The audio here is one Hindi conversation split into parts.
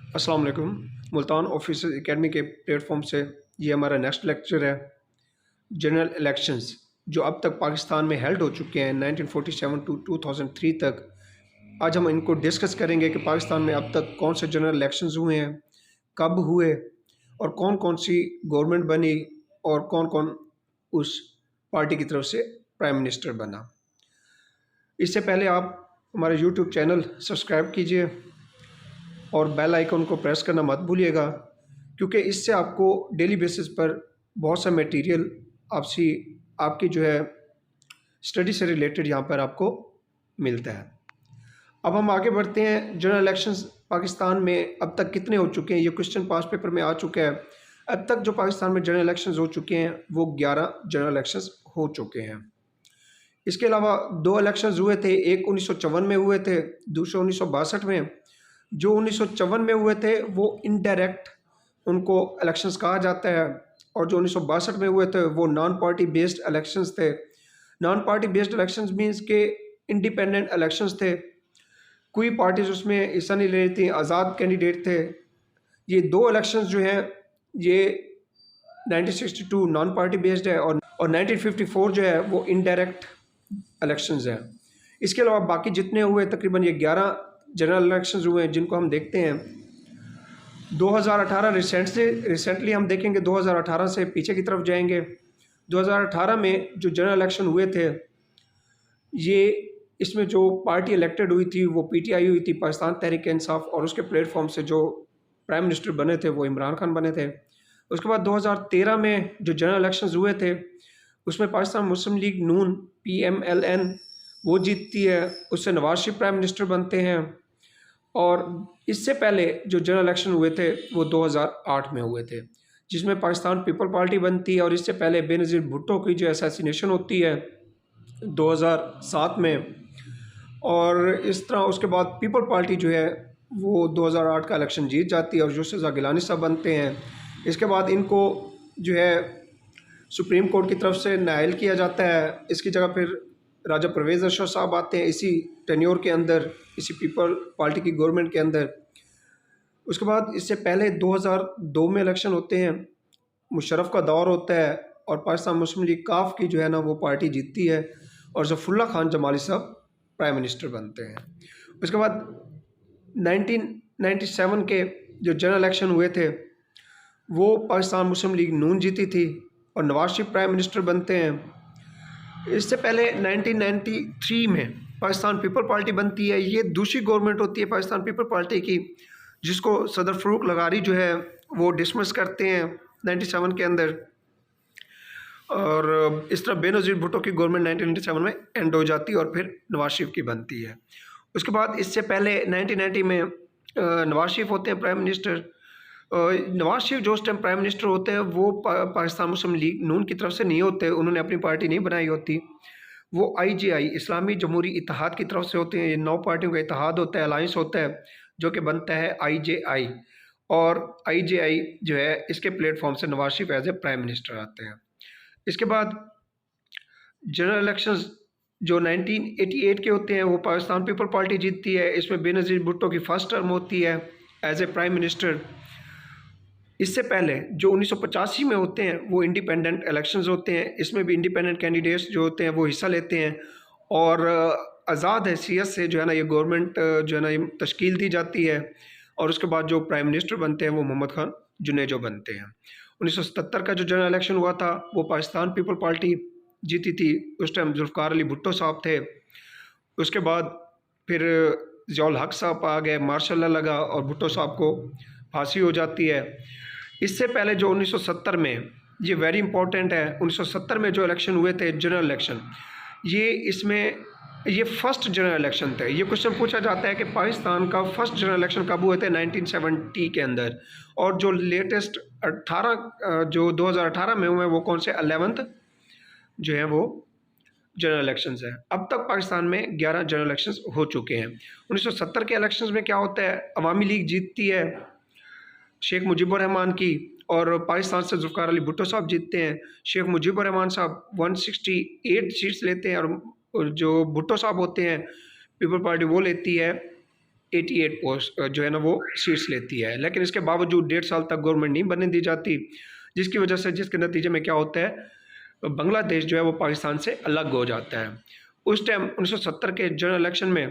अस्सलाम वालेकुम। मुल्तान ऑफिसर्स एकेडमी के प्लेटफॉर्म से ये हमारा नेक्स्ट लेक्चर है। जनरल इलेक्शंस जो अब तक पाकिस्तान में हेल्ड हो चुके हैं 1947 टू 2003 तक। आज हम इनको डिस्कस करेंगे कि पाकिस्तान में अब तक कौन से जनरल इलेक्शंस हुए हैं, कब हुए और कौन कौन सी गवर्नमेंट बनी और कौन कौन उस पार्टी की तरफ से प्राइम मिनिस्टर बना। इससे पहले आप हमारे यूट्यूब चैनल सब्सक्राइब कीजिए और बेल आइकन को प्रेस करना मत भूलिएगा, क्योंकि इससे आपको डेली बेसिस पर बहुत सा मटेरियल आपकी जो है स्टडी से रिलेटेड यहाँ पर आपको मिलता है। अब हम आगे बढ़ते हैं। जनरल इलेक्शंस पाकिस्तान में अब तक कितने हो चुके हैं, ये क्वेश्चन पास पेपर में आ चुका है। अब तक जो पाकिस्तान में जनरल इलेक्शंस हो चुके हैं वो 11 जनरल इलेक्शंस हो चुके हैं। इसके अलावा दो इलेक्शंस हुए थे, एक 1954 में हुए थे, दूसरे 1962 में। जो 1954 में हुए थे वो इनडायरेक्ट उनको इलेक्शंस कहा जाता है, और जो 1962 में हुए थे वो नॉन पार्टी बेस्ड इलेक्शंस थे। Non party based elections means के इंडिपेंडेंट इलेक्शंस थे, कोई पार्टीज उसमें हिस्सा नहीं ले रही थी, आज़ाद कैंडिडेट थे। ये दो इलेक्शंस जो हैं ये 1962 नॉन पार्टी बेस्ड है और 1954 जो है वो इनडायरेक्ट इलेक्शंस हैं। इसके अलावा बाकी जितने हुए तकरीबन ये 11 जनरल इलेक्शंस हुए हैं, जिनको हम देखते हैं 2018 रिसेंटली हम देखेंगे। 2018 से पीछे की तरफ जाएंगे। 2018 में जो जनरल इलेक्शन हुए थे ये इसमें जो पार्टी इलेक्टेड हुई थी वो पीटीआई हुई थी, पाकिस्तान तहरीक इंसाफ, और उसके प्लेटफॉर्म से जो प्राइम मिनिस्टर बने थे वो इमरान खान बने थे। उसके बाद 2013 में जो जनरल इलेक्शंस हुए थे उसमें पाकिस्तान मुस्लिम लीग नून PMLN वो जीतती है, उससे नवाज शरीफ प्राइम मिनिस्टर बनते हैं। और इससे पहले जो जनरल इलेक्शन हुए थे वो 2008 में हुए थे, जिसमें पाकिस्तान पीपल पार्टी बनती है, और इससे पहले बेनज़ीर भुट्टो की जो असैसिनेशन होती है 2007 में। और इस तरह उसके बाद पीपल पार्टी जो है वो 2008 का इलेक्शन जीत जाती है और यूसुफ रज़ा गिलानी साहब बनते हैं। इसके बाद इनको जो है सुप्रीम कोर्ट की तरफ से नायल किया जाता है। इसकी जगह फिर राजा परवेज़ अशरफ साहब आते हैं इसी टेन्योर के अंदर, इसी पीपल पार्टी की गवर्नमेंट के अंदर। उसके बाद इससे पहले 2002 में इलेक्शन होते हैं, मुशर्रफ का दौर होता है और पाकिस्तान मुस्लिम लीग काफ की जो है ना वो पार्टी जीतती है और ज़फ़रुल्लाह खान जमाली साहब प्राइम मिनिस्टर बनते हैं। उसके बाद 1997 के जो जनरल इलेक्शन हुए थे वो पाकिस्तान मुस्लिम लीग नून जीती थी और नवाज शरीफ प्राइम मिनिस्टर बनते हैं। इससे पहले 1993 में पाकिस्तान पीपल पार्टी बनती है। ये दूसरी गवर्नमेंट होती है पाकिस्तान पीपल पार्टी की, जिसको सदर फ़रूक लगारी जो है वो डिसमिस करते हैं 97 के अंदर। और इस तरह बेनज़ीर भुट्टो की गवर्नमेंट 1997 में एंड हो जाती है और फिर नवाज शरीफ की बनती है। उसके बाद इससे पहले 1990 में नवाज शरीफ होते हैं प्राइम मिनिस्टर। नवाज शरीफ जो उस टाइम प्राइम मिनिस्टर होते हैं वो पाकिस्तान मुस्लिम लीग नून की तरफ से नहीं होते, उन्होंने अपनी पार्टी नहीं बनाई होती। वो IJI इस्लामी जमहूरी इत्तेहाद की तरफ से होते हैं। ये 9 पार्टियों का इत्तेहाद होता है, अलाइंस होता है, जो कि बनता है IJI। और IJI जो है इसके प्लेटफॉर्म से Nawaz Sharif as a prime minister आते हैं। इसके बाद जनरल इलेक्शंस जो 1988 के होते हैं वो पाकिस्तान पीपल पार्टी जीतती है। इसमें बेनज़ीर भुट्टो की फ़र्स्ट टर्म होती है एज ए प्राइम मिनिस्टर। इससे पहले जो 1985 में होते हैं वो इंडिपेंडेंट इलेक्शंस होते हैं। इसमें भी इंडिपेंडेंट कैंडिडेट्स जो होते हैं वो हिस्सा लेते हैं और आज़ाद हैसियत से जो है ना ये गवर्नमेंट जो है ना ये तश्कील दी जाती है। और उसके बाद जो प्राइम मिनिस्टर बनते हैं वो मोहम्मद खान जुनेजो बनते हैं। 1977 का जो जनरल इलेक्शन हुआ था वो पाकिस्तान पीपल पार्टी जीती थी, उस टाइम जुल्फ़िकार अली भुट्टो साहब थे। उसके बाद फिर ज़ियाउल हक साहब आ गए, मार्शल लॉ लगा और भुट्टो साहब को फांसी हो जाती है। इससे पहले जो 1970 में, ये वेरी इंपॉर्टेंट है, 1970 में जो इलेक्शन हुए थे जनरल इलेक्शन, ये फर्स्ट जनरल इलेक्शन थे। ये क्वेश्चन पूछा जाता है कि पाकिस्तान का फर्स्ट जनरल इलेक्शन कब हुए थे 1970 के अंदर, और जो लेटेस्ट 18 जो 2018 में हुए वो कौन से 11th जो है वो जनरल इलेक्शंस है। अब तक पाकिस्तान में 11 जनरल इलेक्शंस हो चुके हैं। 1970 के इलेक्शंस में क्या होता है, अवामी लीग जीतती है शेख मुजीबुर रहमान की, और पाकिस्तान से जुल्फ़िकार अली भुट्टो साहब जीतते हैं। शेख मुजीबुर रहमान साहब 168 सीट्स लेते हैं और जो भुट्टो साहब होते हैं पीपल पार्टी वो लेती है 88 पोस्ट जो है ना वो सीट्स लेती है, लेकिन इसके बावजूद 1.5 साल तक गवर्नमेंट नहीं बनने दी जाती, जिसकी वजह से जिसके नतीजे में क्या होता है, बांग्लादेश जो है वो पाकिस्तान से अलग हो जाता है। उस टाइम 1970 के जनरल इलेक्शन में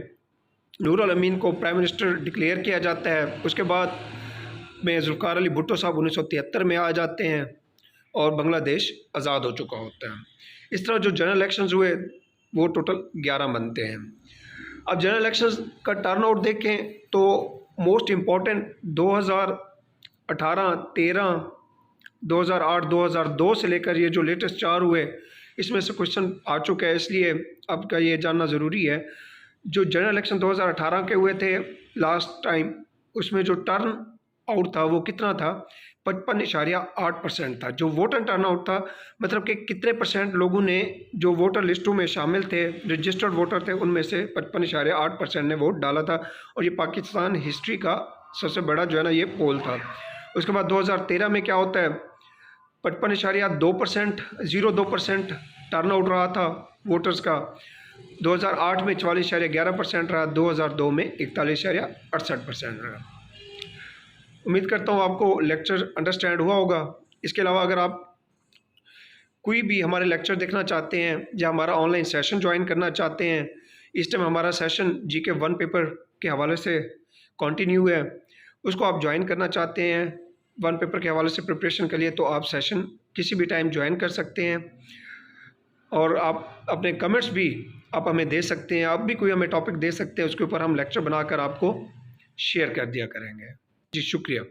नूरुल अमीन को प्राइम मिनिस्टर डिक्लेयर किया जाता है। उसके बाद में जुल्फ़िकार अली भुट्टो साहब 1973 में आ जाते हैं और बांग्लादेश आज़ाद हो चुका होता है। इस तरह जो जनरल इलेक्शंस हुए वो टोटल 11 बनते हैं। अब जनरल इलेक्शंस का टर्नआउट देखें तो मोस्ट इम्पॉर्टेंट 2018, 13, 2008, 2002 से लेकर ये जो लेटेस्ट 4 हुए, इसमें से क्वेश्चन आ चुका है, इसलिए आपका ये जानना ज़रूरी है। जो जनरल इलेक्शन 2018 के हुए थे लास्ट टाइम, उसमें जो टर्न आउट था वो कितना था, 55.8% था। जो वोटर टर्नआउट था, मतलब कि कितने परसेंट लोगों ने जो वोटर लिस्टों में शामिल थे, रजिस्टर्ड वोटर थे, उनमें से 55.8% ने वोट डाला था। और ये पाकिस्तान हिस्ट्री का सबसे बड़ा जो है ना ये पोल था। उसके बाद 2013 में क्या होता है, 55.2%, 0.2% टर्नआउट रहा था वोटर्स का। 2008 में 44.11% रहा, 2002 में 41.68% रहा। उम्मीद करता हूँ आपको लेक्चर अंडरस्टैंड हुआ होगा। इसके अलावा अगर आप कोई भी हमारे लेक्चर देखना चाहते हैं या हमारा ऑनलाइन सेशन ज्वाइन करना चाहते हैं, इस टाइम हमारा सेशन जीके 1 पेपर के हवाले से कंटिन्यू है, उसको आप ज्वाइन करना चाहते हैं 1 पेपर के हवाले से प्रिपरेशन के लिए, तो आप सेशन किसी भी टाइम ज्वाइन कर सकते हैं। और आप अपने कमेंट्स भी आप हमें दे सकते हैं, आप भी कोई हमें टॉपिक दे सकते हैं, उसके ऊपर हम लेक्चर बनाकर आपको शेयर कर दिया करेंगे। जी शुक्रिया।